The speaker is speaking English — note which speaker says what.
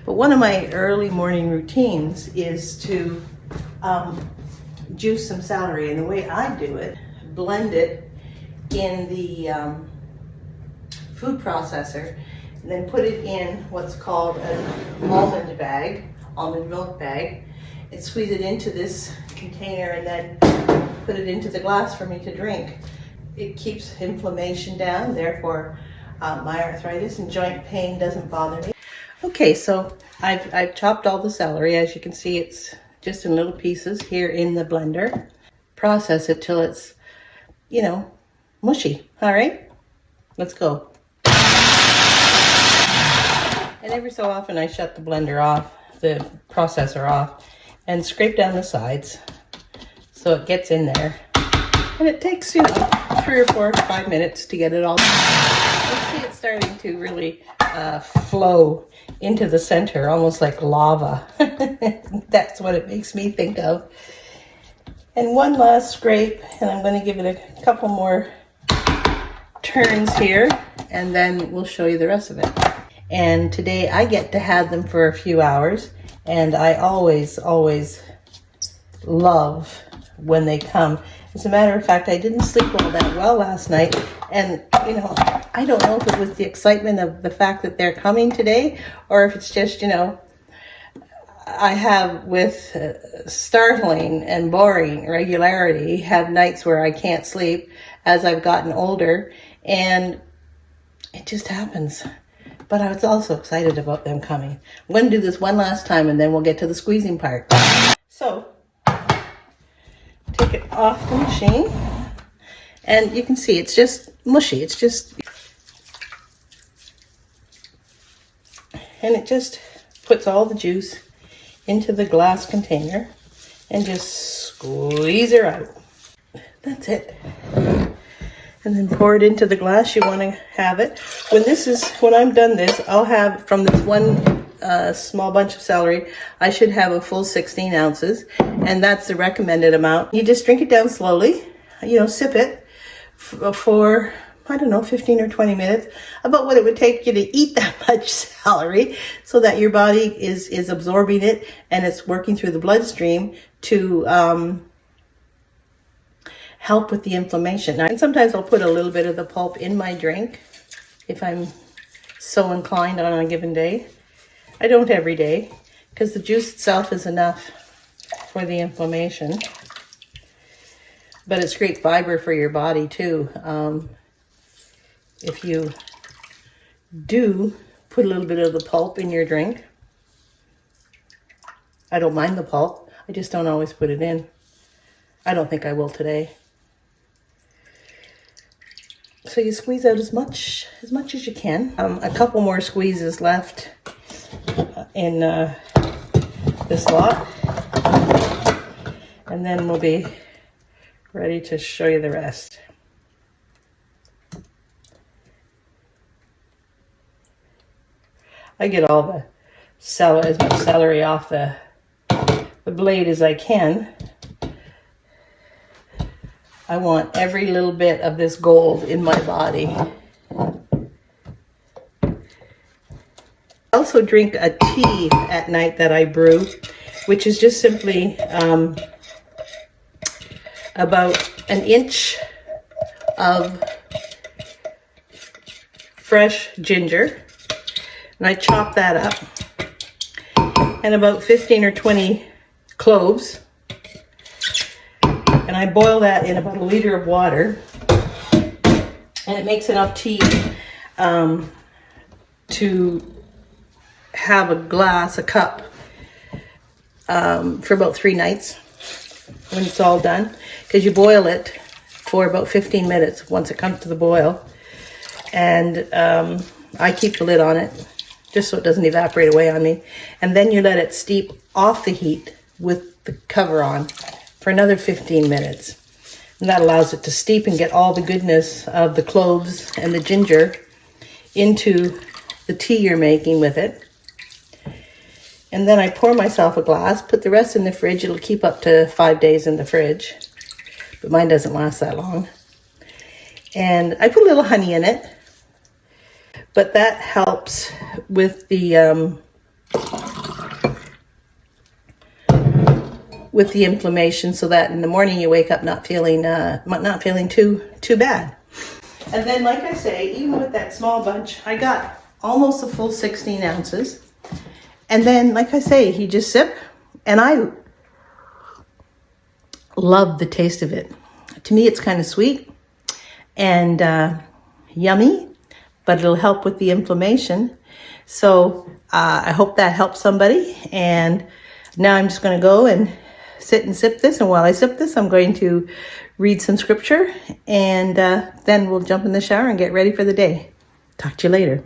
Speaker 1: But one of my early morning routines is to juice some celery. And the way I do it, blend it in the food processor, and then put it in what's called an almond bag, almond milk bag, and squeeze it into this container and then put it into the glass for me to drink. It keeps inflammation down, therefore my arthritis and joint pain doesn't bother me. Okay, so I've chopped all the celery. As you can see, it's just in little pieces here in the blender. Process it till it's, you know, mushy. All right, let's go. And every so often I shut the blender off, the processor off, and scrape down the sides so it gets in there. And it takes, 3 or 4 or 5 minutes to get it all. You see it's starting to really flow into the center, almost like lava. That's what it makes me think of. And one last scrape, and I'm going to give it a couple more turns here, and then we'll show you the rest of it. And today I get to have them for a few hours, and I always love when they come. As a matter of fact, I didn't sleep all that well last night, and I don't know if it was the excitement of the fact that they're coming today, or if it's just, I have with startling and boring regularity have nights where I can't sleep as I've gotten older, and it just happens. But I was also excited about them coming. I'm going to do this one last time and then we'll get to the squeezing part. So, take it off the machine, and you can see it's just mushy. It's just, and it just puts all the juice into the glass container and just squeeze her out. That's it. And then pour it into the glass you want to have it. When I'm done this, I'll have, from this one small bunch of celery, I should have a full 16 ounces, and that's the recommended amount. You just drink it down slowly, sip it for, 15 or 20 minutes, about what it would take you to eat that much celery, so that your body is absorbing it and it's working through the bloodstream to help with the inflammation. And sometimes I'll put a little bit of the pulp in my drink if I'm so inclined on a given day. I don't every day, because the juice itself is enough for the inflammation. But it's great fiber for your body too. If you do put a little bit of the pulp in your drink, I don't mind the pulp. I just don't always put it in. I don't think I will today. So you squeeze out as much as you can. A couple more squeezes left in this lot, and then we'll be ready to show you the rest. I get all the as much celery off the blade as I can. I want every little bit of this gold in my body. I also drink a tea at night that I brew, which is just simply about an inch of fresh ginger, and I chop that up, and about 15 or 20 cloves. And I boil that in about 1 liter of water, and it makes enough tea to have a cup for about 3 nights when it's all done, because you boil it for about 15 minutes once it comes to the boil. And I keep the lid on it just so it doesn't evaporate away on me. And then you let it steep off the heat with the cover on for another 15 minutes. And that allows it to steep and get all the goodness of the cloves and the ginger into the tea you're making with it. And then I pour myself a glass, put the rest in the fridge. It'll keep up to 5 days in the fridge, but mine doesn't last that long. And I put a little honey in it, but that helps with the with the inflammation, so that in the morning you wake up not feeling too bad. And then, like I say, even with that small bunch, I got almost a full 16 ounces. And then, like I say, you just sip, and I love the taste of it. To me, it's kind of sweet and yummy, but it'll help with the inflammation. So I hope that helps somebody. And now I'm just going to go and sit and sip this. And while I sip this, I'm going to read some scripture, and then we'll jump in the shower and get ready for the day. Talk to you later.